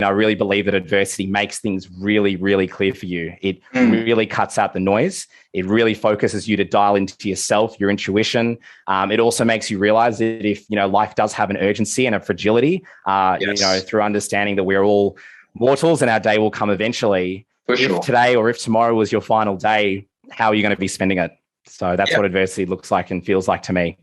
I really believe that adversity makes things really, really clear for you. It really cuts out the noise. It really focuses you to dial into yourself, your intuition. It also makes you realize that if, life does have an urgency and a fragility, through understanding that we're all mortals and our day will come eventually. If today or if tomorrow was your final day, how are you going to be spending it? So that's what adversity looks like and feels like to me.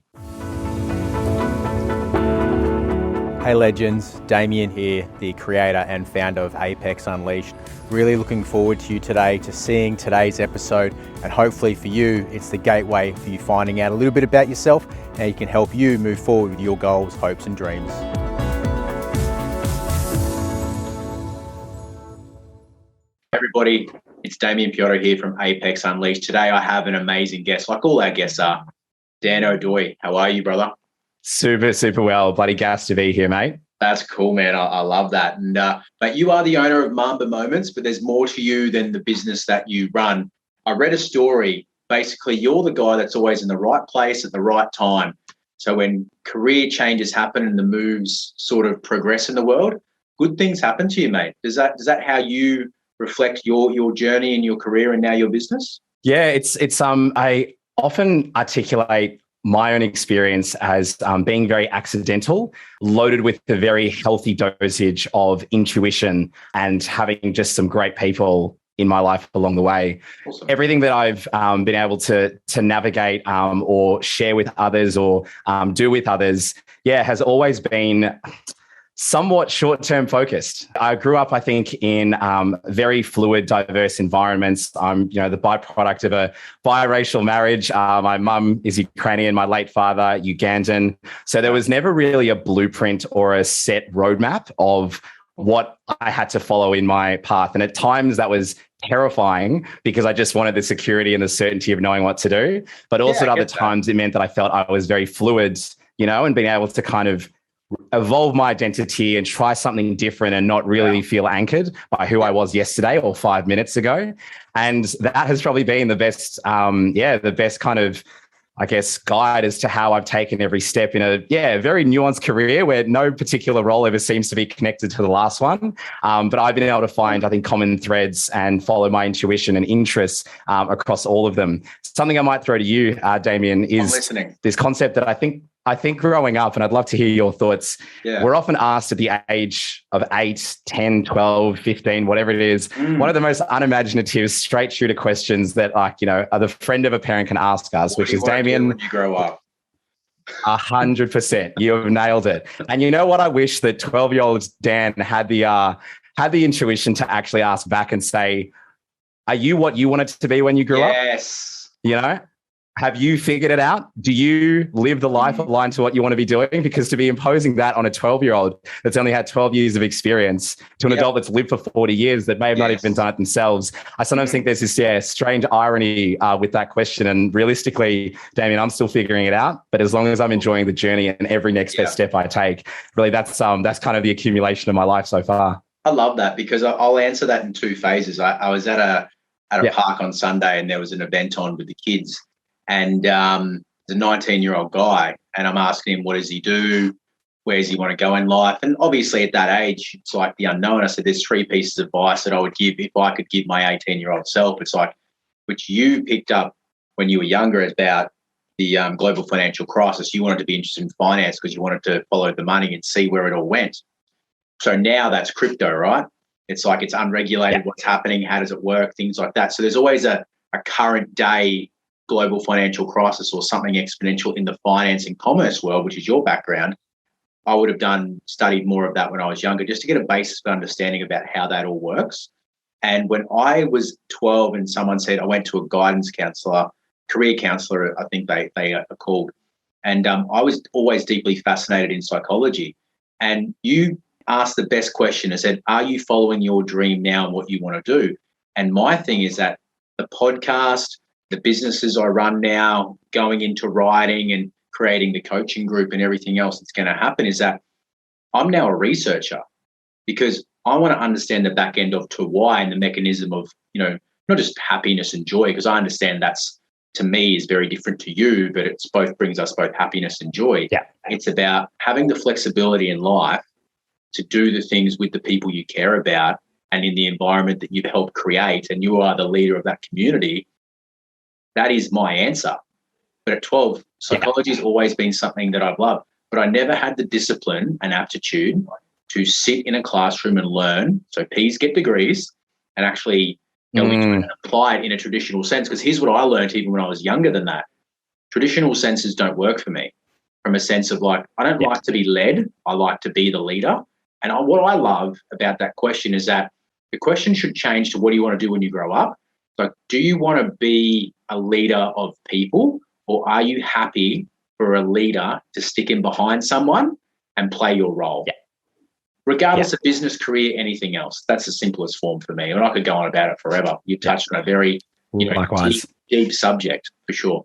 Hey legends, Damien here, the creator and founder of Apex Unleashed. Really looking forward to you today, to seeing today's episode, and hopefully for you, it's the gateway for you finding out a little bit about yourself and how you can help you move forward with your goals, hopes and dreams. Everybody, it's Damien Piotr here from Apex Unleashed. Today I have an amazing guest, like all our guests are, Dan Odoi. How are you, brother? Super, super well. Bloody gassed to be here, mate. That's cool, man. I love that. And but you are the owner of Mamba Moments, but there's more to you than the business that you run. I read a story. Basically, you're the guy that's always in the right place at the right time. So when career changes happen and the moves sort of progress in the world, good things happen to you, mate. Is that how you reflect your journey and your career and now your business? Yeah, it's I often articulate my own experience as being very accidental, loaded with a very healthy dosage of intuition and having just some great people in my life along the way. Awesome. Everything that I've been able to navigate or share with others or do with others, has always been somewhat short-term focused. I grew up, I think, in very fluid, diverse environments. I'm, the byproduct of a biracial marriage. My mum is Ukrainian, my late father, Ugandan. So there was never really a blueprint or a set roadmap of what I had to follow in my path. And at times that was terrifying because I just wanted the security and the certainty of knowing what to do. But also at other times it meant that I felt I was very fluid, and being able to kind of evolve my identity and try something different and not really feel anchored by who I was yesterday or 5 minutes ago. And that has probably been the best, the best kind of, I guess, guide as to how I've taken every step in a very nuanced career where no particular role ever seems to be connected to the last one. But I've been able to find, I think, common threads and follow my intuition and interests across all of them. Something I might throw to you, Damien, is this concept that I think growing up, and I'd love to hear your thoughts, we're often asked at the age of 8, 10, 12, 15, whatever it is, one of the most unimaginative, straight shooter questions that the friend of a parent can ask us, which is, Damien, when you grow up? 100%. You have nailed it. And you know what? I wish that 12-year-old Dan had the intuition to actually ask back and say, are you what you wanted to be when you grew up? Yes. Have you figured it out? Do you live the life aligned to what you want to be doing? Because to be imposing that on a 12-year-old that's only had 12 years of experience to an adult that's lived for 40 years that may have not even done it themselves, I sometimes think there's this strange irony with that question. And realistically, Damien, I'm still figuring it out. But as long as I'm enjoying the journey and every next best step I take, really that's kind of the accumulation of my life so far. I love that because I'll answer that in two phases. I was at a park on Sunday and there was an event on with the kids. And the 19-year-old guy, and I'm asking him, what does he do? Where does he want to go in life? And obviously at that age, it's like the unknown. I said, there's 3 pieces of advice that I would give if I could give my 18-year-old self. It's like, which you picked up when you were younger about the global financial crisis. You wanted to be interested in finance because you wanted to follow the money and see where it all went. So now that's crypto, right? It's like it's unregulated, what's happening, how does it work, things like that. So there's always a current day global financial crisis or something exponential in the finance and commerce world, which is your background. I would have studied more of that when I was younger just to get a basis of understanding about how that all works. And when I was 12 and someone said, I went to a guidance counselor, career counselor, I think they are called. And I was always deeply fascinated in psychology. And you asked the best question. I said, are you following your dream now and what you want to do? And my thing is that the podcast, the businesses I run now, going into writing and creating the coaching group and everything else that's going to happen is that I'm now a researcher because I want to understand the back end of to why and the mechanism of, not just happiness and joy, because I understand that's, to me, is very different to you, but it's both brings us both happiness and joy. Yeah. It's about having the flexibility in life to do the things with the people you care about and in the environment that you've helped create, and you are the leader of that community, that is my answer. But at 12, psychology has always been something that I've loved, but I never had the discipline and aptitude to sit in a classroom and learn. So P's get degrees and actually go into it and apply it in a traditional sense. Because here's what I learned even when I was younger than that. Traditional senses don't work for me, from a sense of like, I don't like to be led. I like to be the leader. And what I love about that question is that the question should change to, what do you want to do when you grow up? Like, do you want to be a leader of people, or are you happy for a leader to stick in behind someone and play your role? Yeah. Regardless of business, career, anything else. That's the simplest form for me. And I could go on about it forever. You touched on a very Likewise. deep subject for sure.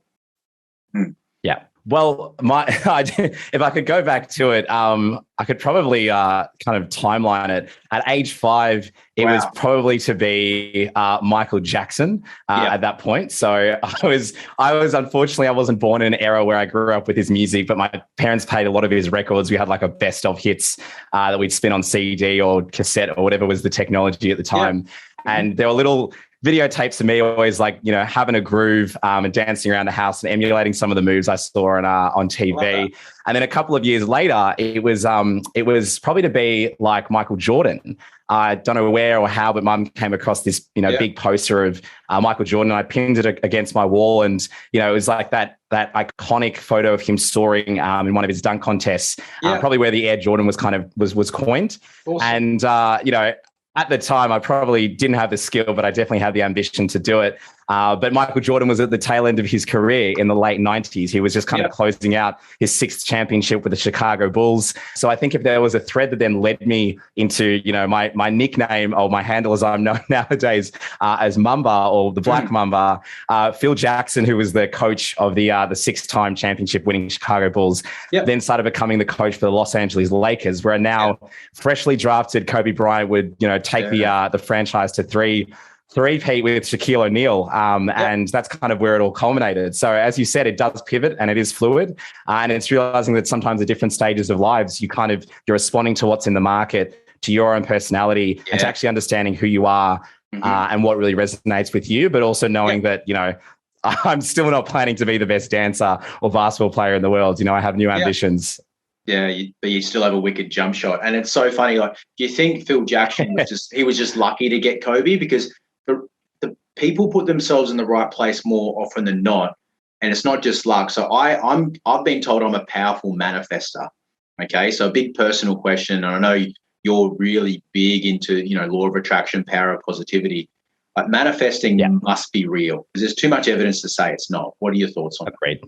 Yeah. Well, if I could go back to it, I could probably kind of timeline it. At age 5, it was probably to be Michael Jackson at that point. So I was unfortunately, I wasn't born in an era where I grew up with his music, but my parents played a lot of his records. We had like a best of hits that we'd spin on CD or cassette or whatever was the technology at the time. Yeah. And there were little videotapes of me always like, having a groove and dancing around the house and emulating some of the moves I saw on TV. And then a couple of years later, it was probably to be like Michael Jordan. I don't know where or how, but Mum came across this, big poster of Michael Jordan. And I pinned it against my wall, and it was like that iconic photo of him soaring in one of his dunk contests, probably where the Air Jordan was was coined. Awesome. And at the time, I probably didn't have the skill, but I definitely had the ambition to do it. But Michael Jordan was at the tail end of his career in the late 90s. He was just kind of closing out his 6th championship with the Chicago Bulls. So I think if there was a thread that then led me into, my nickname or my handle as I'm known nowadays as Mamba or the Black Mamba, Phil Jackson, who was the coach of the 6-time championship winning Chicago Bulls, then started becoming the coach for the Los Angeles Lakers, where now freshly drafted Kobe Bryant would, take the franchise to three-peat with Shaquille O'Neal. And that's kind of where it all culminated. So as you said, it does pivot and it is fluid. And it's realizing that sometimes at different stages of lives, you're responding to what's in the market, to your own personality, and to actually understanding who you are and what really resonates with you, but also knowing that, I'm still not planning to be the best dancer or basketball player in the world. I have new ambitions. Yeah, but you still have a wicked jump shot. And it's so funny. Like, do you think Phil Jackson was just lucky to get Kobe? Because the people put themselves in the right place more often than not, and it's not just luck. So I've been told I'm a powerful manifester. Okay, so a big personal question, and I know you're really big into law of attraction, power of positivity. But manifesting must be real, because there's too much evidence to say it's not. What are your thoughts on that? Agreed.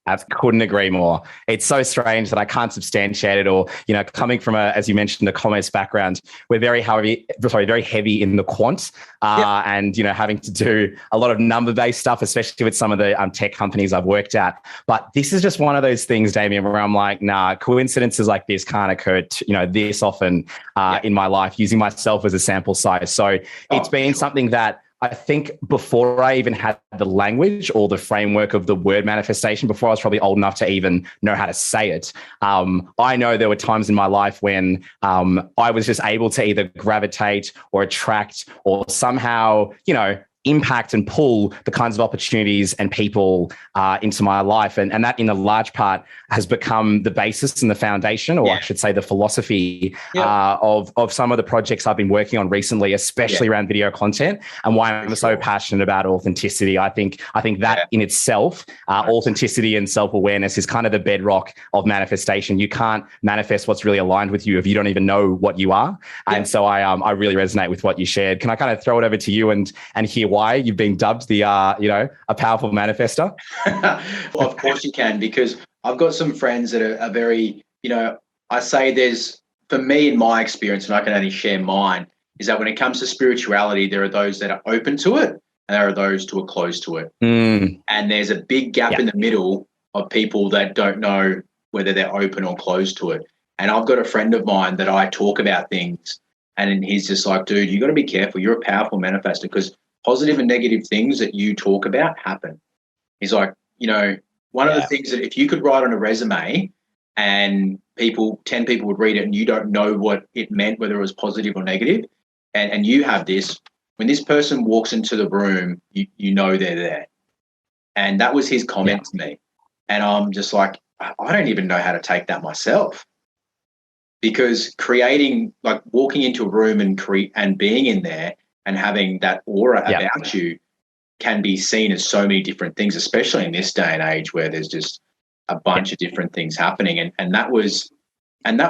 I couldn't agree more. It's so strange that I can't substantiate it, or, coming from as you mentioned, a commerce background, we're very heavy in the quant and, having to do a lot of number-based stuff, especially with some of the tech companies I've worked at. But this is just one of those things, Damien, where I'm like, nah, coincidences like this can't occur, this often in my life, using myself as a sample size. So it's been something that I think before I even had the language or the framework of the word manifestation, before I was probably old enough to even know how to say it, I know there were times in my life when I was just able to either gravitate or attract or somehow, impact and pull the kinds of opportunities and people into my life. And that in a large part has become the basis and the foundation, or I should say the philosophy of some of the projects I've been working on recently, especially around video content, and why I'm so passionate about authenticity. I think that in itself, authenticity and self-awareness is kind of the bedrock of manifestation. You can't manifest what's really aligned with you if you don't even know what you are. And so I really resonate with what you shared. Can I kind of throw it over to you and hear why you've been dubbed the a powerful manifester? Well, of course you can, because I've got some friends that are very, I say there's, for me in my experience, and I can only share mine, is that when it comes to spirituality, there are those that are open to it and there are those who are closed to it. And there's a big gap in the middle of people that don't know whether they're open or closed to it. And I've got a friend of mine that I talk about things, and he's just like, dude, you got to be careful. You're a powerful manifester, because positive and negative things that you talk about happen. He's like, one of the things that if you could write on a resume and 10 people would read it and you don't know what it meant, whether it was positive or negative. And you have this, when this person walks into the room, you know they're there. And that was his comment to me. And I'm just like, I don't even know how to take that myself. Because creating, like walking into a room and being in there and having that aura about you can be seen as so many different things, especially in this day and age where there's just a bunch of different things happening. And that was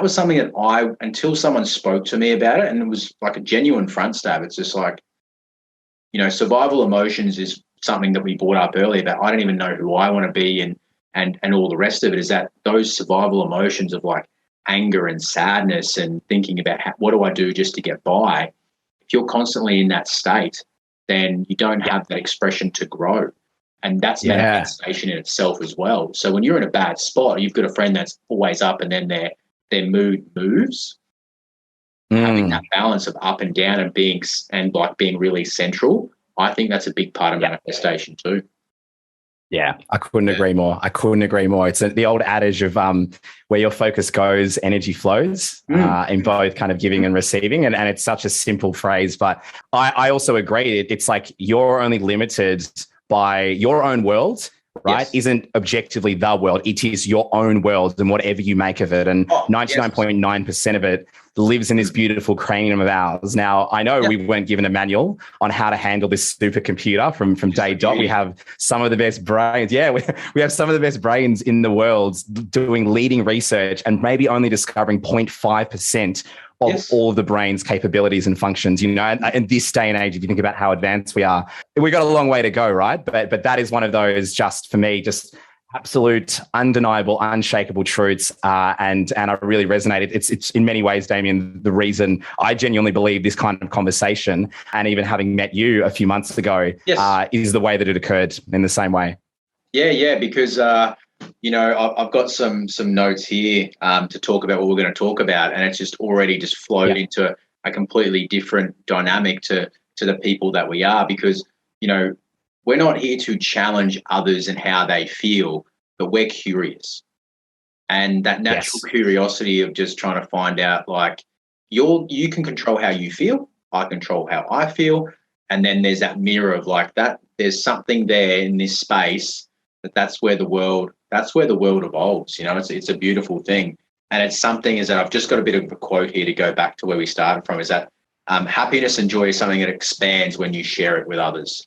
something that until someone spoke to me about it, and it was like a genuine front stab. It's just like, you know, survival emotions is something that we brought up earlier, but I don't even know who I want to be and all the rest of it, is that those survival emotions of like anger and sadness and thinking about what do I do just to get by. If you're constantly in that state, then you don't have that expression to grow. And that's manifestation in itself as well. So when you're in a bad spot, you've got a friend that's always up and then their mood moves. Having that balance of up and down and being really central, I think that's a big part of manifestation too. Yeah, I couldn't agree more. It's the old adage of where your focus goes, energy flows, in both kind of giving and receiving. And it's such a simple phrase, but I also agree. It's like you're only limited by your own world, right? Yes. Isn't objectively the world. It is your own world and whatever you make of it. And 99.9% of it lives in this beautiful cranium of ours. Now, I know we weren't given a manual on how to handle this supercomputer from day dot. We have some of the best brains. Yeah, we have some of the best brains in the world doing leading research and maybe only discovering 0.5% of all of the brain's capabilities and functions, you know, and in this day and age, if you think about how advanced we are, we've got a long way to go, right? But that is one of those, just for me, just absolute, undeniable, unshakable truths. And I really resonated. It's in many ways, Damien, the reason I genuinely believe this kind of conversation, and even having met you a few months ago, is the way that it occurred in the same way. Yeah, because you know, I've got some notes here to talk about what we're going to talk about, and it's just already just flowed into a completely different dynamic to the people that we are, because, you know, we're not here to challenge others and how they feel, but we're curious. And that natural curiosity of just trying to find out, like, you can control how you feel, I control how I feel, and then there's that mirror of like that. There's something there in this space that's where the world evolves. You know, it's a beautiful thing, and it's something is that I've just got a bit of a quote here to go back to where we started from. Is that happiness and joy is something that expands when you share it with others.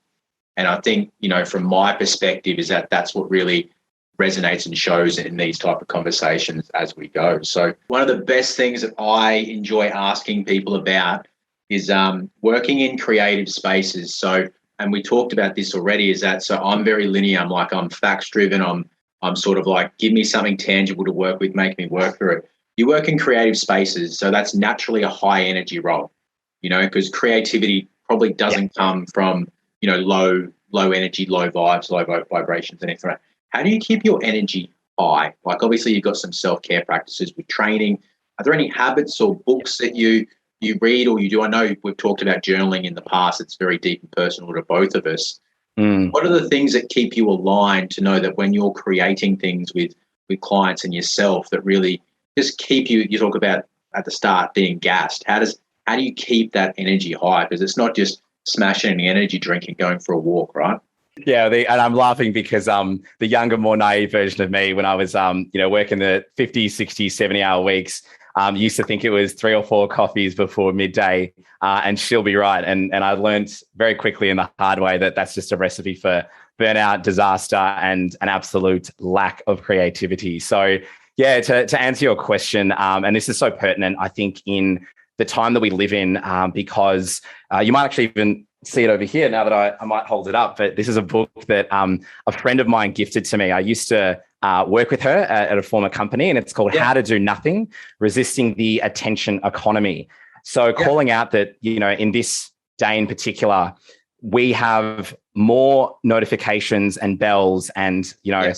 And I think, you know, from my perspective, is that that's what really resonates and shows in these type of conversations as we go. So one of the best things that I enjoy asking people about is working in creative spaces. So, and we talked about this already, is that, so I'm very linear. I'm facts driven. I'm sort of like, give me something tangible to work with, make me work through it. You work in creative spaces, so that's naturally a high energy role, you know, because creativity probably doesn't come from, you know, low energy, low vibes, low vibrations, and anything. How do you keep your energy high? Like, obviously you've got some self-care practices with training. Are there any habits or books that you read or you do? I know we've talked about journaling in the past. It's very deep and personal to both of us. What are the things that keep you aligned to know that when you're creating things with clients and yourself that really just keep you talk about at the start being gassed. How do you keep that energy high? Because it's not just smashing an energy drink and going for a walk, right? Yeah, and I'm laughing because the younger, more naive version of me, when I was working the 50, 60, 70-hour weeks, used to think it was 3 or 4 coffees before midday, and she'll be right. And I learned very quickly in the hard way that that's just a recipe for burnout, disaster, and an absolute lack of creativity. So, yeah, to answer your question, and this is so pertinent, I think, in the time that we live in, because you might actually even see it over here now that I might hold it up, but this is a book that a friend of mine gifted to me. I used to work with her at a former company, and it's called How to Do Nothing, Resisting the Attention Economy. So calling out that, you know, in this day in particular, we have more notifications and bells and, you know,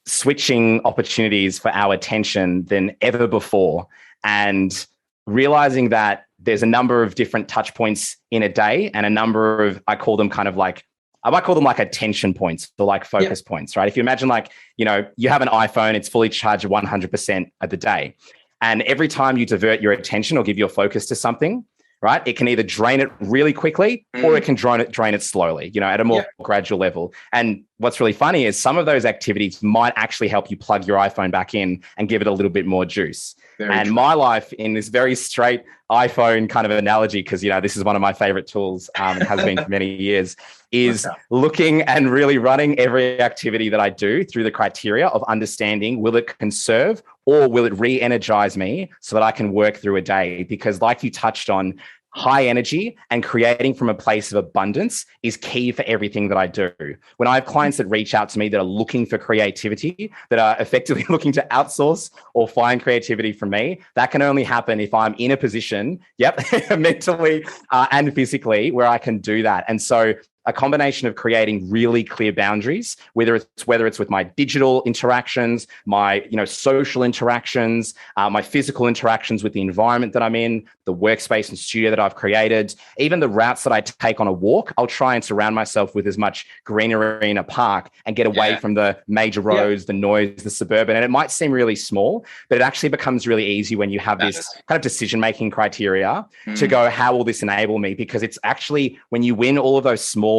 switching opportunities for our attention than ever before. And realizing that there's a number of different touch points in a day and a number of, I call them kind of like I might call them like attention points or like focus points, right? If you imagine like, you have an iPhone, it's fully charged 100% of the day. And every time you divert your attention or give your focus to something, right, it can either drain it really quickly or it can drain it slowly, at a more gradual level. And what's really funny is some of those activities might actually help you plug your iPhone back in and give it a little bit more juice. Very true. My life in this very straight iPhone kind of analogy, because, this is one of my favorite tools and has been for many years, is looking and really running every activity that I do through the criteria of understanding, will it conserve or will it re-energize me so that I can work through a day? Because like you touched on, high energy and creating from a place of abundance is key for everything that I do. When I have clients that reach out to me that are looking for creativity, that are effectively looking to outsource or find creativity from me, that can only happen if I'm in a position, mentally and physically, where I can do that. And so a combination of creating really clear boundaries, whether it's with my digital interactions, my social interactions, my physical interactions with the environment that I'm in, the workspace and studio that I've created, even the routes that I take on a walk. I'll try and surround myself with as much greenery in a park and get away from the major roads, the noise, the suburban. And it might seem really small, but it actually becomes really easy when you have this kind of decision-making criteria to go, how will this enable me? Because it's actually when you win all of those small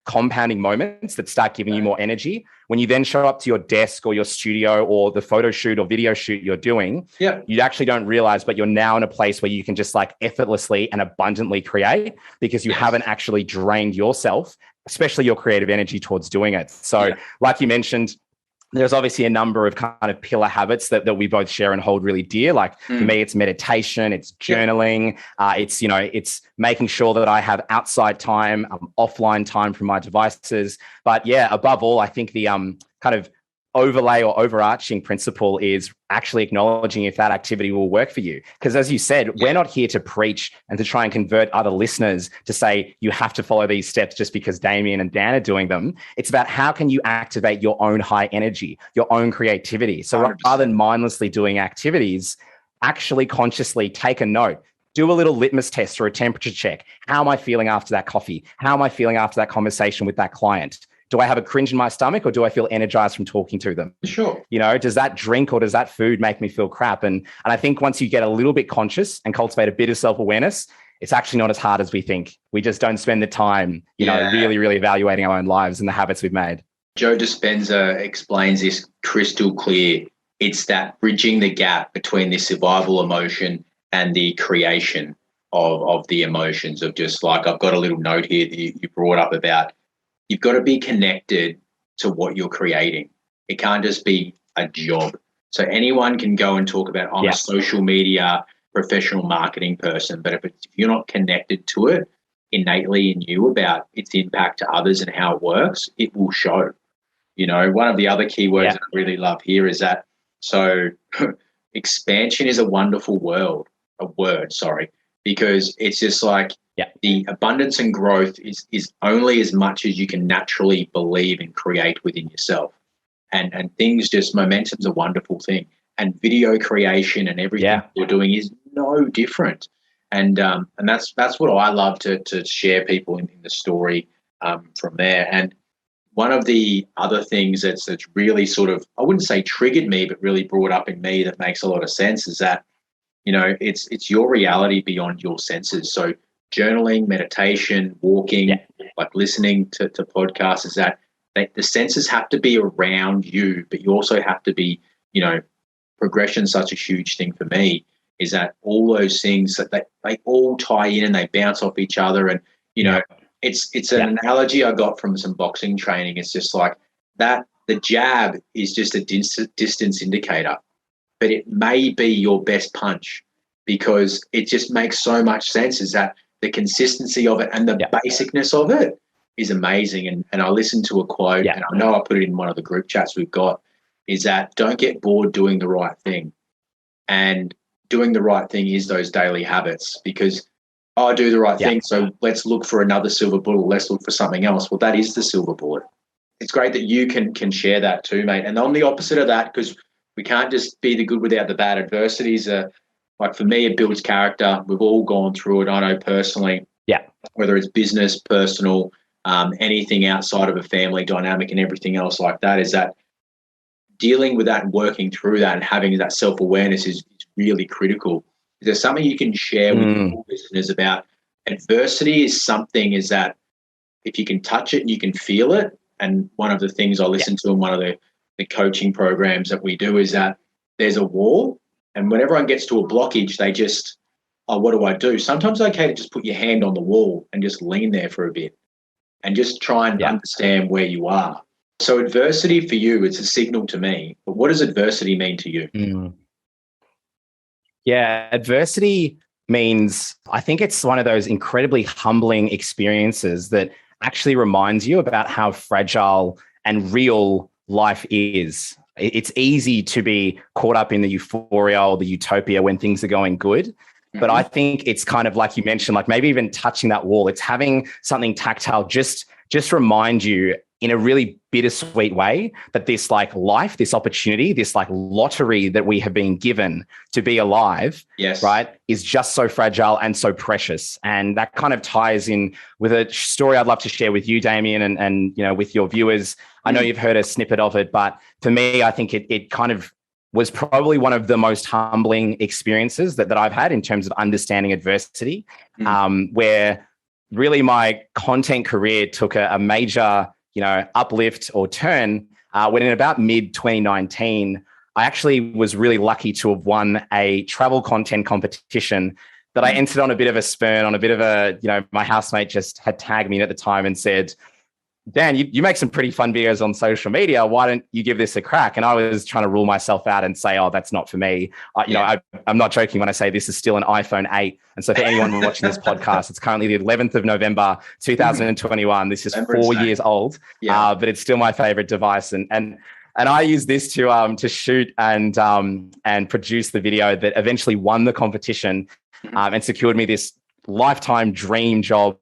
compounding moments that start giving you more energy, when you then show up to your desk or your studio or the photo shoot or video shoot you're doing, you actually don't realize, but you're now in a place where you can just like effortlessly and abundantly create because you haven't actually drained yourself, especially your creative energy towards doing it. So like you mentioned, there's obviously a number of kind of pillar habits that we both share and hold really dear. Like for me, it's meditation, it's journaling, it's making sure that I have outside time, offline time from my devices. But above all, I think the kind of overlay or overarching principle is actually acknowledging if that activity will work for you. Because as you said, we're not here to preach and to try and convert other listeners to say you have to follow these steps just because Damien and Dan are doing them. It's about how can you activate your own high energy, your own creativity. So 100%. Rather than mindlessly doing activities, actually consciously take a note. Do a little litmus test or a temperature check. How am I feeling after that coffee? How am I feeling after that conversation with that client? Do I have a cringe in my stomach or do I feel energized from talking to them? Sure. Does that drink or does that food make me feel crap? And I think once you get a little bit conscious and cultivate a bit of self-awareness, it's actually not as hard as we think. We just don't spend the time, really, really evaluating our own lives and the habits we've made. Joe Dispenza explains this crystal clear. It's that bridging the gap between the survival emotion and the creation of the emotions of just like, I've got a little note here that you brought up about you've got to be connected to what you're creating. It can't just be a job. So anyone can go and talk about, I'm a social media professional marketing person, but if you're not connected to it innately in you about its impact to others and how it works, it will show. One of the other keywords that I really love here is that, so expansion is a wonderful word, because it's just like, the abundance and growth is only as much as you can naturally believe and create within yourself. And things just, momentum's a wonderful thing. And video creation and everything you're doing is no different. And that's what I love to share people in the story from there. And one of the other things that's really sort of, I wouldn't say triggered me, but really brought up in me that makes a lot of sense is that, it's your reality beyond your senses. So journaling, meditation, walking, like listening to podcasts, is that the senses have to be around you, but you also have to be, progression's such a huge thing for me, is that all those things that they all tie in and they bounce off each other. And, it's an analogy I got from some boxing training. It's just like that the jab is just a distance indicator, but it may be your best punch because it just makes so much sense, is that the consistency of it and the basicness of it is amazing. And I listened to a quote, and I know I put it in one of the group chats we've got, is that don't get bored doing the right thing. And doing the right thing is those daily habits, because I do the right thing, so let's look for another silver bullet. Let's look for something else. Well, that is the silver bullet. It's great that you can share that too, mate. And on the opposite of that, because we can't just be the good without the bad. Adversities are, like for me, it builds character. We've all gone through it. I know personally, whether it's business, personal, anything outside of a family dynamic and everything else like that, is that dealing with that and working through that and having that self-awareness is really critical. Is there something you can share with your listeners about adversity? Is something is that if you can touch it and you can feel it, and one of the things I listen to in one of the coaching programs that we do is that there's a wall, and when everyone gets to a blockage, they just, oh, what do I do? Sometimes it's okay to just put your hand on the wall and just lean there for a bit and just try and understand where you are. So adversity for you, it's a signal to me, but what does adversity mean to you? Yeah, adversity means, I think it's one of those incredibly humbling experiences that actually reminds you about how fragile and real life is. It's easy to be caught up in the euphoria or the utopia when things are going good. But I think it's kind of like you mentioned, like maybe even touching that wall. It's having something tactile just remind you in a really bittersweet way that this like life, this opportunity, this like lottery that we have been given to be alive, right, is just so fragile and so precious. And that kind of ties in with a story I'd love to share with you, Damien, and you know, with your viewers. I know you've heard a snippet of it, but for me, I think it kind of was probably one of the most humbling experiences that I've had in terms of understanding adversity, where really my content career took a major, you know, uplift or turn when in about mid-2019, I actually was really lucky to have won a travel content competition that I entered on a bit of a spurn, on a bit of a, you know, my housemate just had tagged me at the time and said, Dan, you make some pretty fun videos on social media. Why don't you give this a crack? And I was trying to rule myself out and say, oh, that's not for me. You know, I'm not joking when I say this is still an iPhone 8. And so for anyone watching this podcast, it's currently the 11th of November, 2021. This is 4 years old, but it's still my favorite device. And I use this to shoot and produce the video that eventually won the competition and secured me this lifetime dream job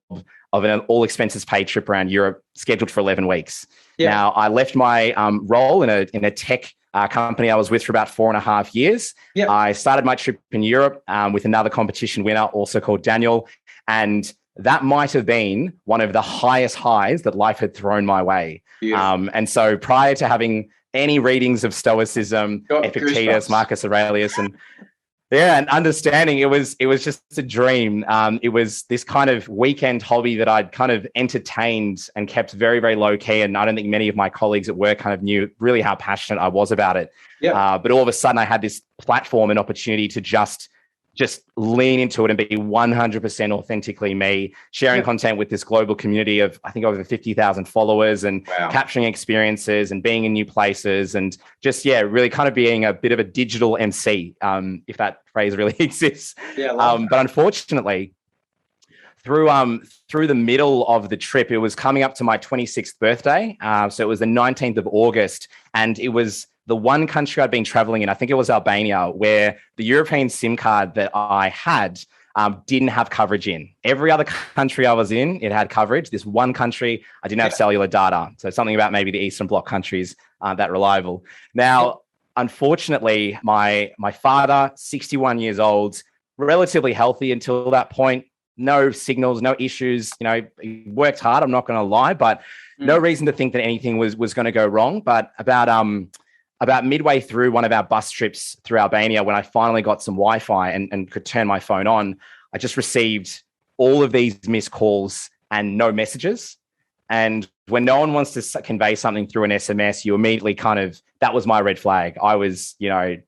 of an all expenses paid trip around Europe, scheduled for 11 weeks. Now, I left my role in a tech company I was with for about 4.5 years. I started my trip in Europe with another competition winner, also called Daniel. And that might have been one of the highest highs that life had thrown my way. And so prior to having any readings of Stoicism, Epictetus, Marcus Aurelius, and understanding it was just a dream. It was this kind of weekend hobby that I'd kind of entertained and kept very, very low key. And I don't think many of my colleagues at work kind of knew really how passionate I was about it. But all of a sudden I had this platform and opportunity to just lean into it and be 100% authentically me, sharing content with this global community of, I think, over 50,000 followers, and capturing experiences and being in new places, and just, really kind of being a bit of a digital MC, if that phrase really exists. But unfortunately, through the middle of the trip, it was coming up to my 26th birthday. So it was the 19th of August, and it was the one country I'd been traveling in, I think it was Albania, where the European SIM card that I had didn't have coverage in. Every other country I was in, it had coverage. This one country, I didn't have cellular data. So something about maybe the Eastern Bloc countries aren't that reliable. Now, unfortunately, my father, 61 years old, relatively healthy until that point, no signals, no issues. You know, he worked hard, I'm not going to lie, but no reason to think that anything was going to go wrong. But about midway through one of our bus trips through Albania, when I finally got some Wi-Fi and could turn my phone on, I just received all of these missed calls and no messages. And when no one wants to convey something through an SMS, you immediately that was my red flag. I was,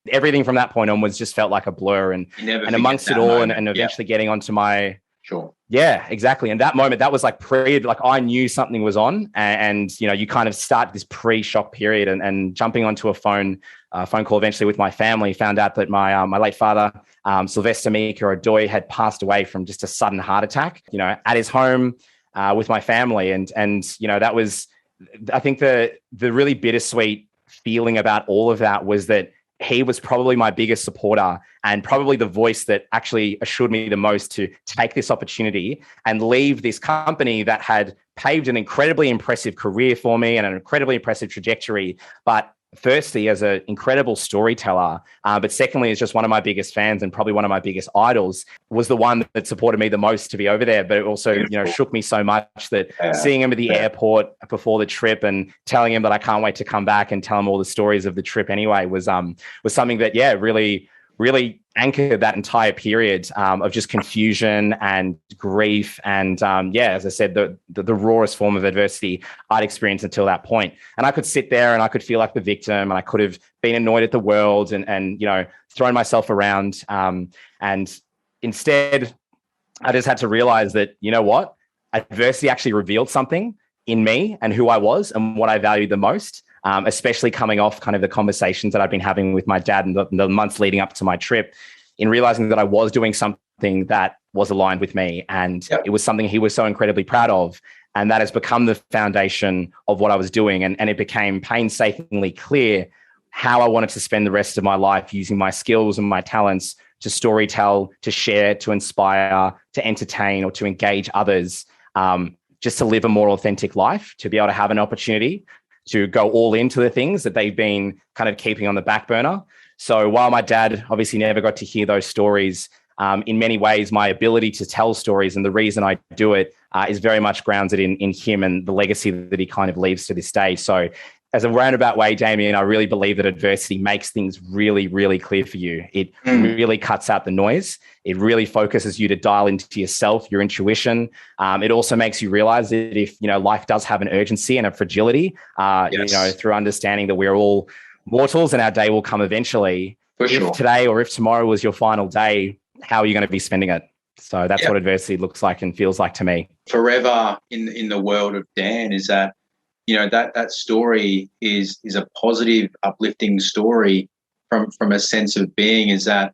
everything from that point onwards just felt like a blur. And amongst it all, and eventually getting onto my... Yeah, exactly. And that moment, that was like I knew something was on, and you kind of start this pre-shock period, and jumping onto a phone call eventually with my family, found out that my late father, Sylvester Mika Odoi, had passed away from just a sudden heart attack, at his home with my family. And that was, I think the really bittersweet feeling about all of that was that he was probably my biggest supporter, and probably the voice that actually assured me the most to take this opportunity and leave this company that had paved an incredibly impressive career for me and an incredibly impressive trajectory, but firstly as an incredible storyteller, but secondly as just one of my biggest fans and probably one of my biggest idols, was the one that supported me the most to be over there. But it also, shook me so much that seeing him at the airport before the trip and telling him that I can't wait to come back and tell him all the stories of the trip anyway was something that, really anchored that entire period of just confusion and grief. And as I said, the rawest form of adversity I'd experienced until that point. And I could sit there and I could feel like the victim, and I could have been annoyed at the world and thrown myself around. And instead, I just had to realize that, you know what? Adversity actually revealed something in me and who I was and what I valued the most. Especially coming off kind of the conversations that I'd been having with my dad in the months leading up to my trip, in realizing that I was doing something that was aligned with me, and it was something he was so incredibly proud of. And that has become the foundation of what I was doing. And it became painstakingly clear how I wanted to spend the rest of my life using my skills and my talents to storytell, to share, to inspire, to entertain, or to engage others, just to live a more authentic life, to be able to have an opportunity to go all into the things that they've been kind of keeping on the back burner. So while my dad obviously never got to hear those stories, in many ways, my ability to tell stories and the reason I do it is very much grounded in him and the legacy that he kind of leaves to this day. So as a roundabout way, Damien, I really believe that adversity makes things really, really clear for you. It really cuts out the noise. It really focuses you to dial into yourself, your intuition. It also makes you realize that if, life does have an urgency and a fragility, through understanding that we're all mortals and our day will come eventually. If today or if tomorrow was your final day, how are you going to be spending it? So that's what adversity looks like and feels like to me. Forever in the world of Dan is that, that story is a positive, uplifting story from a sense of being, is that,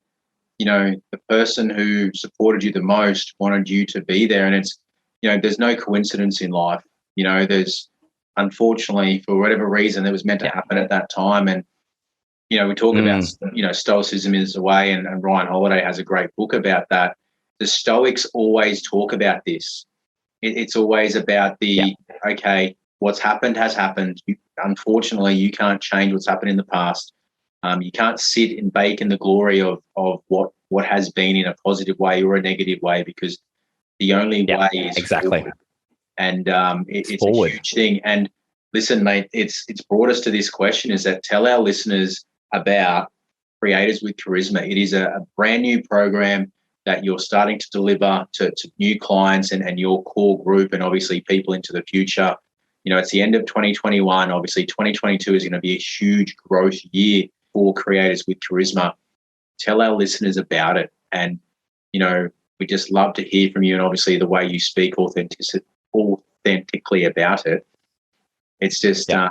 the person who supported you the most wanted you to be there. And it's, there's no coincidence in life. There's, unfortunately, for whatever reason, that was meant to happen at that time. And, we talk about, Stoicism is the way, and Ryan Holiday has a great book about that. The Stoics always talk about this. It's always about okay, what's happened has happened. Unfortunately, you can't change what's happened in the past. You can't sit and bake in the glory of what has been in a positive way or a negative way, because the only way is forward. And it's forward. A huge thing. And listen, mate, it's brought us to this question, is that tell our listeners about Creators with Charisma. It is a brand new program that you're starting to deliver to new clients and your core group, and obviously people into the future. It's the end of 2021. Obviously, 2022 is going to be a huge growth year for Creators with Charisma. Tell our listeners about it. And, we just love to hear from you, and obviously the way you speak authentically about it. It's just, I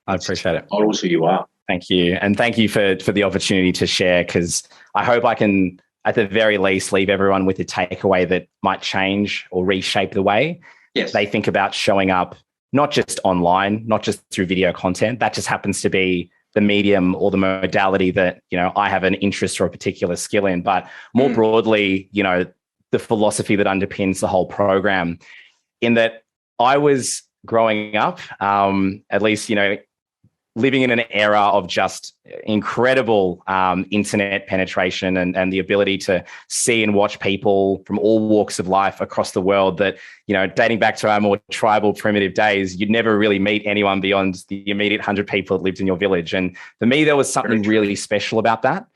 appreciate it. Models who you are. Thank you. And thank you for the opportunity to share, because I hope I can, at the very least, leave everyone with a takeaway that might change or reshape the way they think about showing up, not just online, not just through video content. That just happens to be the medium or the modality that, I have an interest or a particular skill in. But more broadly, the philosophy that underpins the whole program, in that I was growing up, at least, living in an era of just incredible internet penetration and the ability to see and watch people from all walks of life across the world that, dating back to our more tribal, primitive days, you'd never really meet anyone beyond the immediate 100 people that lived in your village. And for me, there was something really special about that.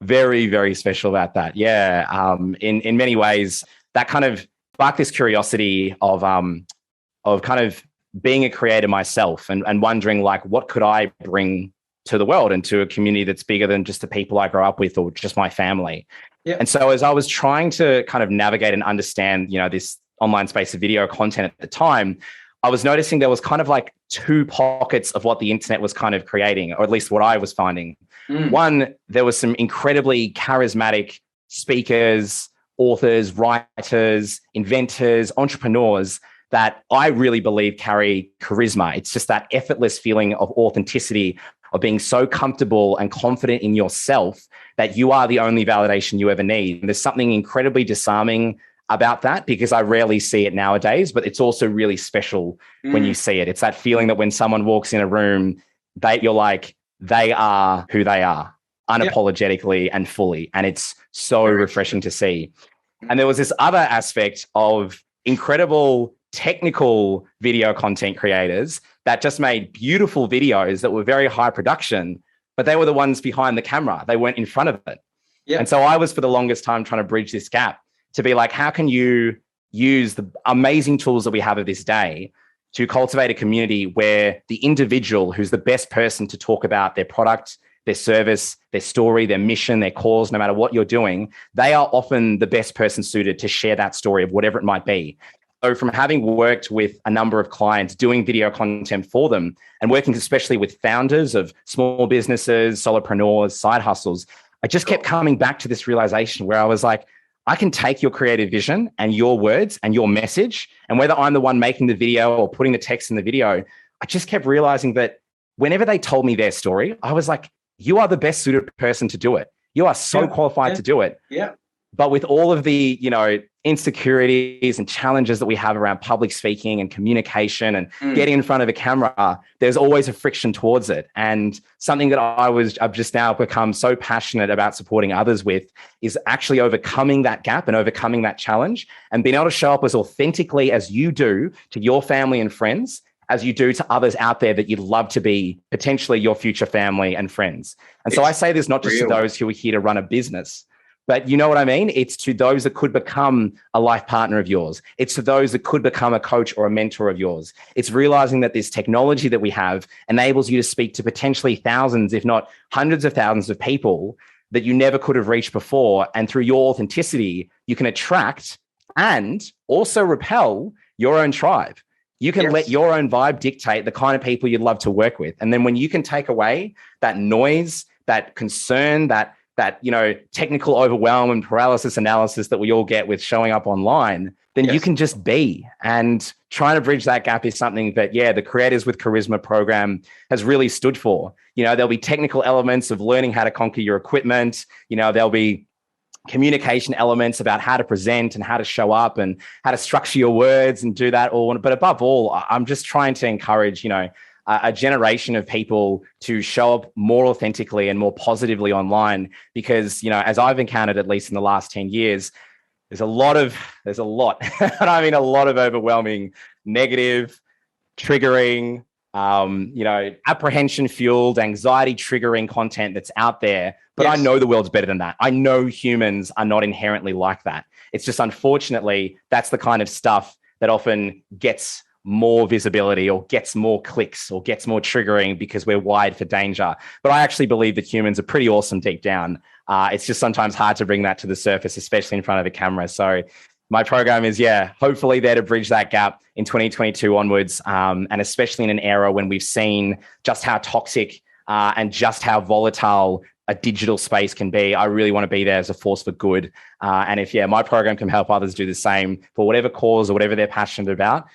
Very, very special about that. Yeah. In many ways, that kind of sparked this curiosity of kind of being a creator myself and wondering, like, what could I bring to the world and to a community that's bigger than just the people I grow up with or just my family. Yeah. And so as I was trying to kind of navigate and understand, this online space of video content at the time, I was noticing there was kind of like two pockets of what the internet was kind of creating, or at least what I was finding. One, there was some incredibly charismatic speakers, authors, writers, inventors, entrepreneurs that I really believe carry charisma. It's just that effortless feeling of authenticity, of being so comfortable and confident in yourself that you are the only validation you ever need. And there's something incredibly disarming about that, because I rarely see it nowadays, but it's also really special when you see it. It's that feeling that when someone walks in a room, you're like, they are who they are unapologetically and fully. And it's so refreshing to see. And there was this other aspect of incredible technical video content creators that just made beautiful videos that were very high production, but they were the ones behind the camera. They weren't in front of it. Yep. And so I was for the longest time trying to bridge this gap to be like, how can you use the amazing tools that we have of this day to cultivate a community where the individual who's the best person to talk about their product, their service, their story, their mission, their cause, no matter what you're doing, they are often the best person suited to share that story of whatever it might be. So from having worked with a number of clients doing video content for them and working especially with founders of small businesses, solopreneurs, side hustles, I just kept coming back to this realization where I was like, I can take your creative vision and your words and your message, and whether I'm the one making the video or putting the text in the video, I just kept realizing that whenever they told me their story, I was like, you are the best suited person to do it. You are so qualified to do it. Yeah. But with all of the, insecurities and challenges that we have around public speaking and communication and getting in front of a camera, there's always a friction towards it. And something that I've just now become so passionate about supporting others with is actually overcoming that gap and overcoming that challenge and being able to show up as authentically as you do to your family and friends, as you do to others out there that you'd love to be potentially your future family and friends. And so I say this not just to those who are here to run a business, but you know what I mean? It's to those that could become a life partner of yours. It's to those that could become a coach or a mentor of yours. It's realizing that this technology that we have enables you to speak to potentially thousands, if not hundreds of thousands of people that you never could have reached before. And through your authenticity, you can attract and also repel your own tribe. You can let your own vibe dictate the kind of people you'd love to work with. And then when you can take away that noise, that concern, that technical overwhelm and paralysis analysis that we all get with showing up online, then you can just be. And trying to bridge that gap is something that, the Creators with Charisma program has really stood for. There'll be technical elements of learning how to conquer your equipment. There'll be communication elements about how to present and how to show up and how to structure your words and do that all. But above all, I'm just trying to encourage, a generation of people to show up more authentically and more positively online, because, as I've encountered, at least in the last 10 years, there's a lot, and I mean a lot of overwhelming, negative, triggering, apprehension fueled, anxiety triggering content that's out there. But I know the world's better than that. I know humans are not inherently like that. It's just, unfortunately, that's the kind of stuff that often gets more visibility or gets more clicks or gets more triggering because we're wired for danger. But I actually believe that humans are pretty awesome deep down. It's just sometimes hard to bring that to the surface, especially in front of a camera. So my program is, hopefully there to bridge that gap in 2022 onwards. And especially in an era when we've seen just how toxic and just how volatile a digital space can be. I really want to be there as a force for good. And if, my program can help others do the same for whatever cause or whatever they're passionate about,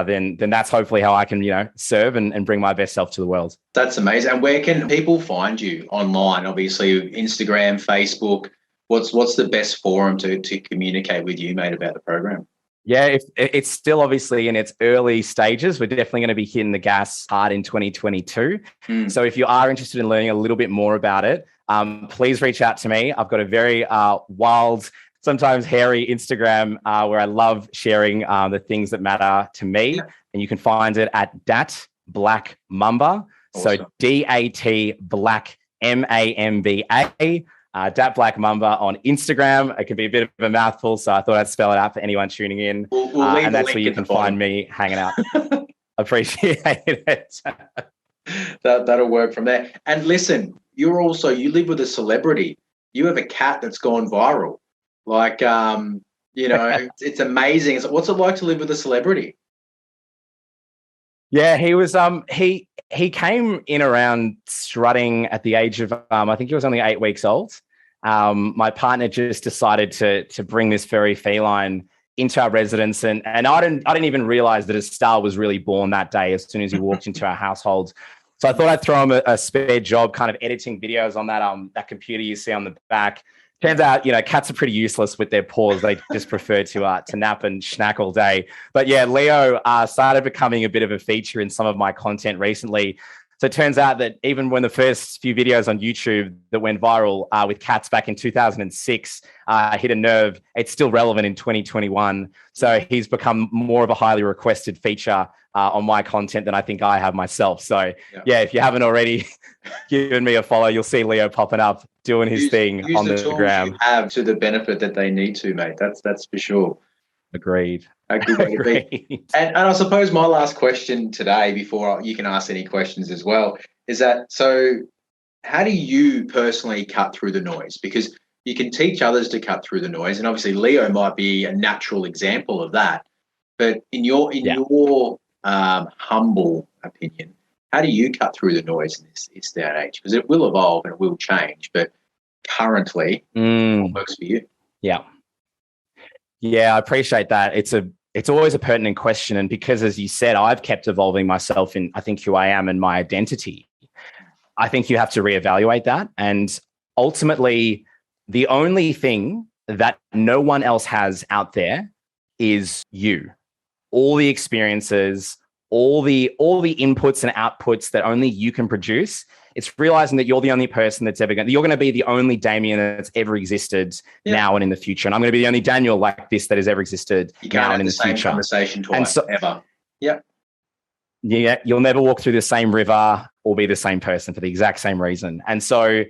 then that's hopefully how I can, serve and bring my best self to the world. That's amazing. And where can people find you online? Obviously, Instagram, Facebook. What's the best forum to communicate with you, mate, about the program? Yeah, it's still obviously in its early stages. We're definitely going to be hitting the gas hard in 2022. So if you are interested in learning a little bit more about it, please reach out to me. I've got a very wild, sometimes hairy Instagram where I love sharing the things that matter to me. And you can find it at Dat Black Mamba. Awesome. So DAT Black MAMBA. Dat Black Mamba on Instagram. It can be a bit of a mouthful, so I thought I'd spell it out for anyone tuning in. We'll and that's where you can find me hanging out. Appreciate it. That'll work from there. And listen, you live with a celebrity. You have a cat that's gone viral. Like, it's amazing. What's it like to live with a celebrity? Yeah, he was. He came in around strutting at the age of I think he was only 8 weeks old. My partner just decided to bring this furry feline into our residence, and I didn't even realize that a star was really born that day as soon as he walked into our household. So I thought I'd throw him a spare job, kind of editing videos on that computer you see on the back. Turns out, cats are pretty useless with their paws. They just prefer to nap and snack all day. But yeah, Leo started becoming a bit of a feature in some of my content recently. So it turns out that even when the first few videos on YouTube that went viral with cats back in 2006 hit a nerve, it's still relevant in 2021. So he's become more of a highly requested feature on my content than I think I have myself. So yeah, if you haven't already given me a follow, you'll see Leo popping up doing his thing on the gram. You have to the benefit that they need to, mate. That's for sure. Agreed. A good way to be. And I suppose my last question today, before you can ask any questions as well, is that, so how do you personally cut through the noise? Because you can teach others to cut through the noise, and obviously Leo might be a natural example of that. But in your humble opinion, how do you cut through the noise in this day and age? Because it will evolve and it will change, but currently, what works for you? Yeah. Yeah, I appreciate that. It's always a pertinent question. And because, as you said, I've kept evolving myself in, I think, who I am and my identity, I think you have to reevaluate that. And ultimately, the only thing that no one else has out there is you. All the experiences, all the inputs and outputs that only you can produce. It's realizing that you're the only person that's ever you're going to be the only Damien that's ever existed now and in the future. And I'm going to be the only Daniel like this that has ever existed now and in the future. You can't have the same conversation twice, ever. Yep. Yeah, you'll never walk through the same river or be the same person for the exact same reason. And so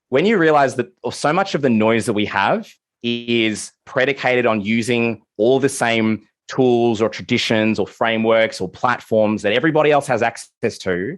when you realize that so much of the noise that we have is predicated on using all the same tools or traditions or frameworks or platforms that everybody else has access to,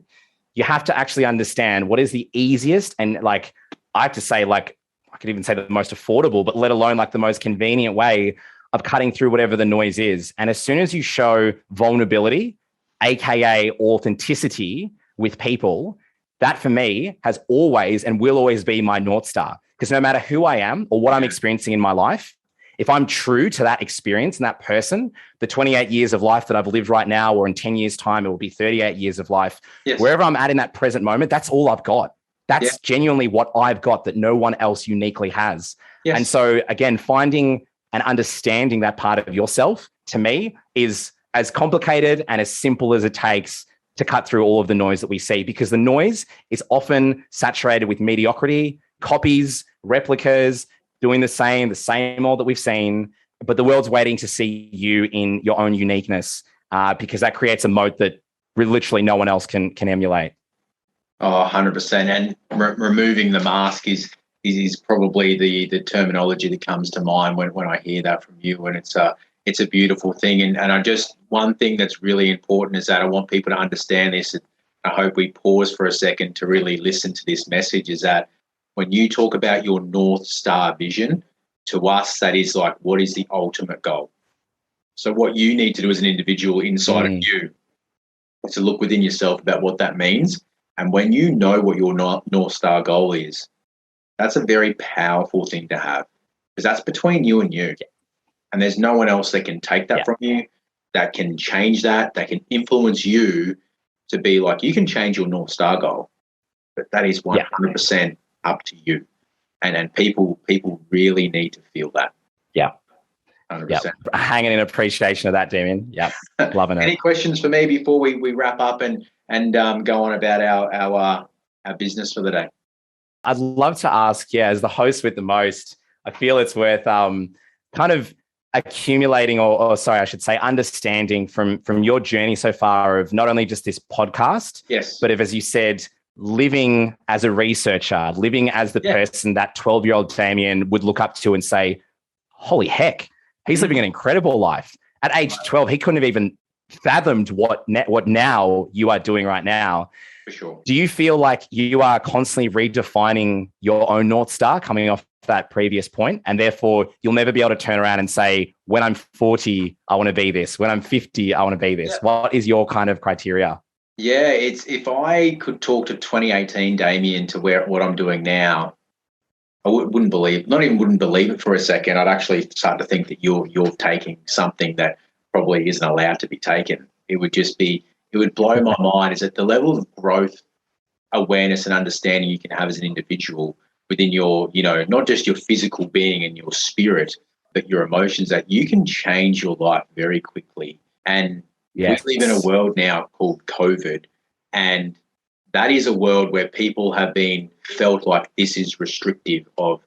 you have to actually understand what is the easiest and, like, I have to say, like, I could even say the most affordable, but let alone like the most convenient way of cutting through whatever the noise is. And as soon as you show vulnerability, AKA authenticity with people, that for me has always and will always be my North Star. Because no matter who I am or what I'm experiencing in my life, if I'm true to that experience and that person, the 28 years of life that I've lived right now, or in 10 years' time, it will be 38 years of life. Wherever I'm at in that present moment, that's all I've got. That's genuinely what I've got that no one else uniquely has. And so, again, finding and understanding that part of yourself, to me, is as complicated and as simple as it takes to cut through all of the noise that we see, because the noise is often saturated with mediocrity, copies, replicas, doing the same old that we've seen, but the world's waiting to see you in your own uniqueness, because that creates a moat that literally no one else can emulate. Oh, 100%. And removing the mask is probably the terminology that comes to mind when I hear that from you. And it's a beautiful thing. And one thing that's really important is that I want people to understand this. I hope we pause for a second to really listen to this message, is that when you talk about your North Star vision, to us, that is like, what is the ultimate goal? So what you need to do as an individual inside of you is to look within yourself about what that means. And when you know what your North Star goal is, that's a very powerful thing to have, because that's between you and you. And there's no one else that can take that from you, that can change that can influence you to be like, you can change your North Star goal, but that is 100% up to you. And people really need to feel that. Yeah. 100%. Yep. Hanging in appreciation of that, Damien. Yeah. Loving it. Any questions for me before we wrap up and go on about our business for the day? I'd love to ask, as the host with the most, I feel it's worth kind of accumulating or sorry, I should say, understanding from your journey so far of not only just this podcast, but as you said, living as a researcher, living as the person that 12-year-old Damien would look up to and say, holy heck, he's living an incredible life. At age 12, he couldn't have even fathomed what now you are doing right now. For sure. Do you feel like you are constantly redefining your own North Star coming off that previous point, and therefore you'll never be able to turn around and say, when I'm 40, I want to be this. When I'm 50, I want to be this. What is your kind of criteria? Yeah, it's, if I could talk to 2018 Damien to what I'm doing now, I wouldn't believe it for a second. I'd actually start to think that you're taking something that probably isn't allowed to be taken. It would blow my mind, is that the level of growth, awareness and understanding you can have as an individual within your, not just your physical being and your spirit, but your emotions, that you can change your life very quickly. And we live in a world now called COVID, and that is a world where people have been felt like this is restrictive of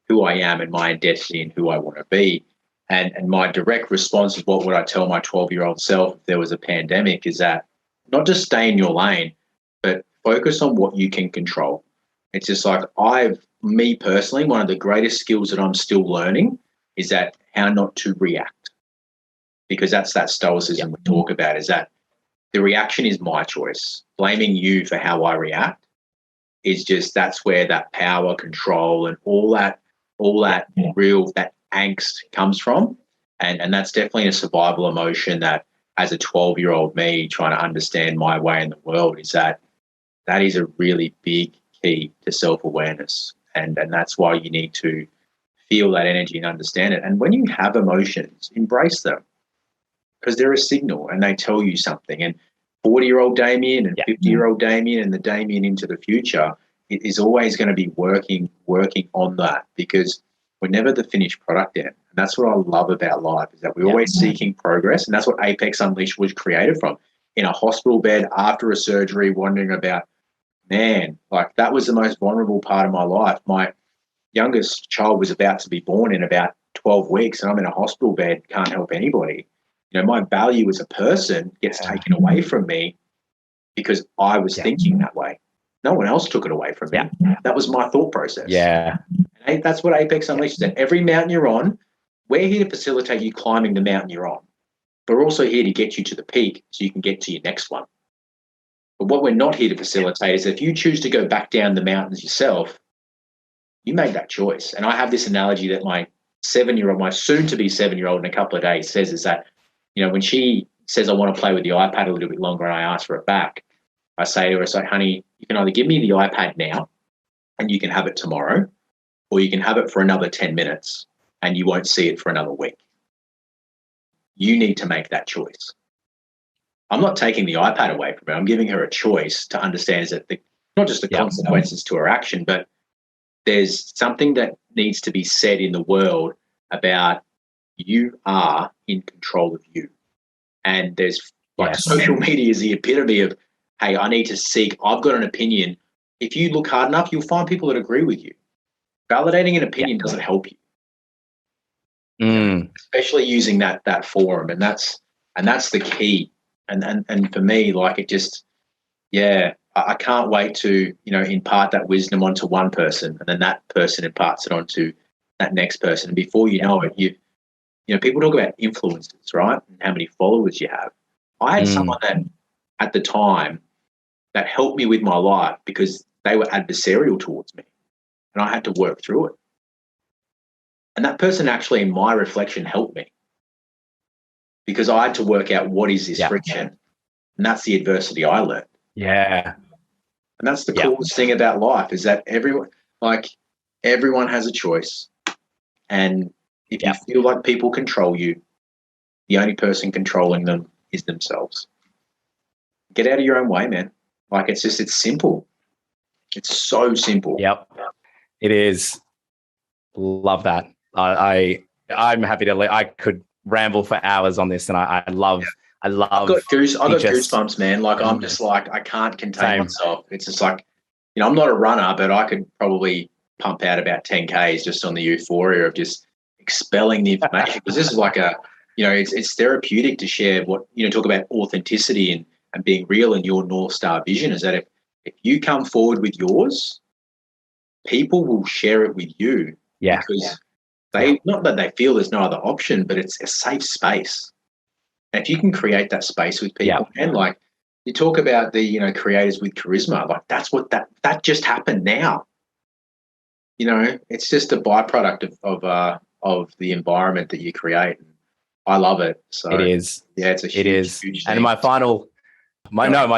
who I am and my identity and who I want to be. And my direct response is, what would I tell my 12-year-old self if there was a pandemic, is that not just stay in your lane, but focus on what you can control. It's just like me personally, one of the greatest skills that I'm still learning is that how not to react, because that's that stoicism we talk about, is that the reaction is my choice. Blaming you for how I react is just, that's where that power, control, and all that real, that angst comes from. And that's definitely a survival emotion that, as a 12-year-old me trying to understand my way in the world, is that is a really big key to self-awareness. And that's why you need to feel that energy and understand it. And when you have emotions, embrace them, because they're a signal and they tell you something. And 40-year-old Damien and 50-year-old Damien and the Damien into the future, it is always going to be working on that, because we're never the finished product yet. And that's what I love about life, is that we're always seeking progress. And that's what Apex Unleashed was created from. In a hospital bed after a surgery, wondering about, man, like that was the most vulnerable part of my life. My youngest child was about to be born in about 12 weeks and I'm in a hospital bed, can't help anybody. You know, my value as a person gets taken away from me because I was thinking that way. No one else took it away from me. That was my thought process. And that's what Apex Unleashed said. Every mountain you're on, we're here to facilitate you climbing the mountain you're on. But we're also here to get you to the peak so you can get to your next one. But what we're not here to facilitate is, if you choose to go back down the mountains yourself, you made that choice. And I have this analogy that my soon-to-be 7-year-old in a couple of days says, is that, you know, when she says, I want to play with the iPad a little bit longer, and I ask for it back, I say to her, so honey, you can either give me the iPad now and you can have it tomorrow, or you can have it for another 10 minutes and you won't see it for another week. You need to make that choice. I'm not taking the iPad away from her. I'm giving her a choice to understand, is that not just the consequences to her action, but there's something that needs to be said in the world about, you are in control of you. And there's social media is the epitome of, hey, I need to seek, I've got an opinion. If you look hard enough, you'll find people that agree with you. Validating an opinion doesn't help you. Especially using that forum. And that's the key. And for me, like, it just, I can't wait to, you know, impart that wisdom onto one person, and then that person imparts it onto that next person. And before you know it, you know, people talk about influencers, right? And how many followers you have. I had someone that at the time that helped me with my life because they were adversarial towards me, and I had to work through it. And that person actually, in my reflection, helped me, because I had to work out, what is this friction? And that's the adversity I learned. And that's the coolest thing about life, is that everyone has a choice. And if you feel like people control you, the only person controlling them is themselves. Get out of your own way, man. Like, it's simple. It's so simple. It is. Love that. I'm happy to. I could ramble for hours on this, and I love. I've got goosebumps, man. Like, I'm just like, I can't contain myself. It's just like, you know, I'm not a runner, but I could probably pump out about 10Ks just on the euphoria of just expelling the information. Because this is like it's therapeutic to share what, you know, talk about authenticity and being real in your North Star vision, is that if you come forward with yours, people will share it with you. Because not that they feel there's no other option, but it's a safe space. And if you can create that space with people, and like you talk about the, you know, creators with charisma, like that's what that just happened now. You know, it's just a byproduct of the environment that you create. I love it. So it is. Yeah, it's a huge thing. And my final point to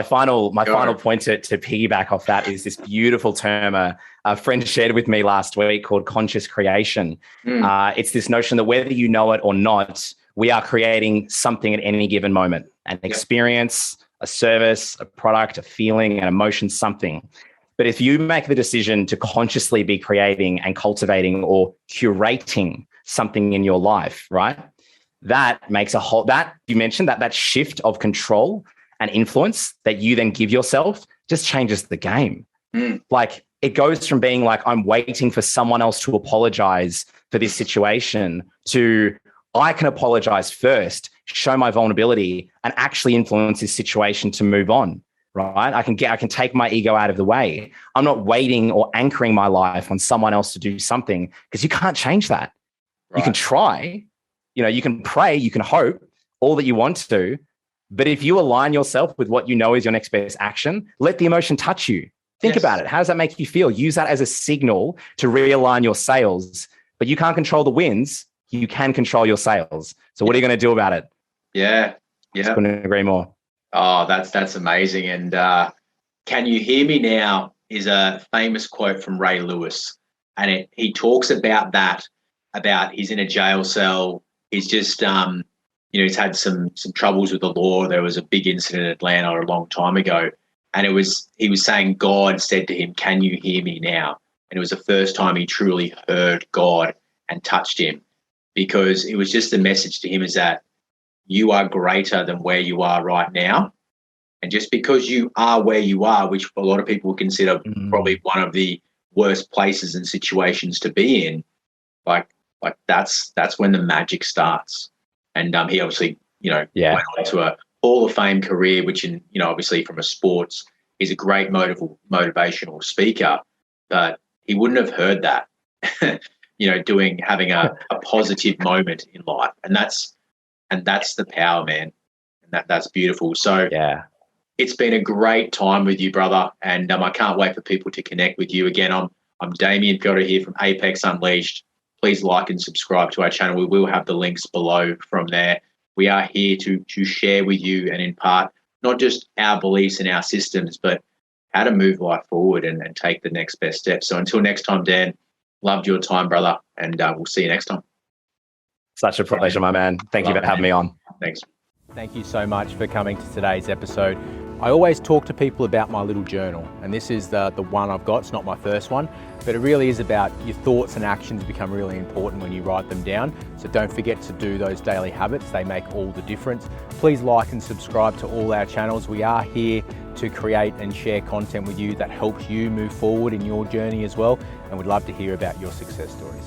piggyback off that is this beautiful term a friend shared with me last week called conscious creation. It's this notion that whether you know it or not, we are creating something at any given moment, an experience, a service, a product, a feeling, an emotion, something. But if you make the decision to consciously be creating and cultivating or curating something in your life, right? That makes that you mentioned that shift of control and influence that you then give yourself just changes the game. Mm. Like it goes from being like, I'm waiting for someone else to apologize for this situation to I can apologize first, show my vulnerability, and actually influence this situation to move on. Right? I can take my ego out of the way. I'm not waiting or anchoring my life on someone else to do something, because you can't change that. Right. You can try, you can pray, you can hope all that you want to, but if you align yourself with what you know is your next best action, let the emotion touch you. Think about it. How does that make you feel? Use that as a signal to realign your sails. But you can't control the winds. You can control your sails. So what are you going to do about it? Yeah. I couldn't agree more. Oh, that's amazing. And Can You Hear Me Now is a famous quote from Ray Lewis. And he talks about that, about he's in a jail cell. He's just, he's had some troubles with the law. There was a big incident in Atlanta a long time ago. And he was saying God said to him, "Can you hear me now?" And it was the first time he truly heard God and touched him, because it was just a message to him is that you are greater than where you are right now. And just because you are where you are, which a lot of people consider probably one of the worst places and situations to be in, like that's when the magic starts. And he obviously, went on to a Hall of Fame career, which obviously from a sports, is a great motivational speaker, but he wouldn't have heard that, having a positive moment in life. And that's the power, man. And that's beautiful. So it's been a great time with you, brother. And I can't wait for people to connect with you. Again, I'm Damien Piotr here from Apex Unleashed. Please like and subscribe to our channel. We will have the links below from there. We are here to share with you and impart not just our beliefs and our systems, but how to move life forward and take the next best step. So until next time, Dan, loved your time, brother, and we'll see you next time. Such a pleasure, my man. Thank you for having me on. Thanks. Thank you so much for coming to today's episode. I always talk to people about my little journal, and this is the one I've got. It's not my first one, but it really is about your thoughts and actions become really important when you write them down. So don't forget to do those daily habits. They make all the difference. Please like and subscribe to all our channels. We are here to create and share content with you that helps you move forward in your journey as well, and we'd love to hear about your success stories.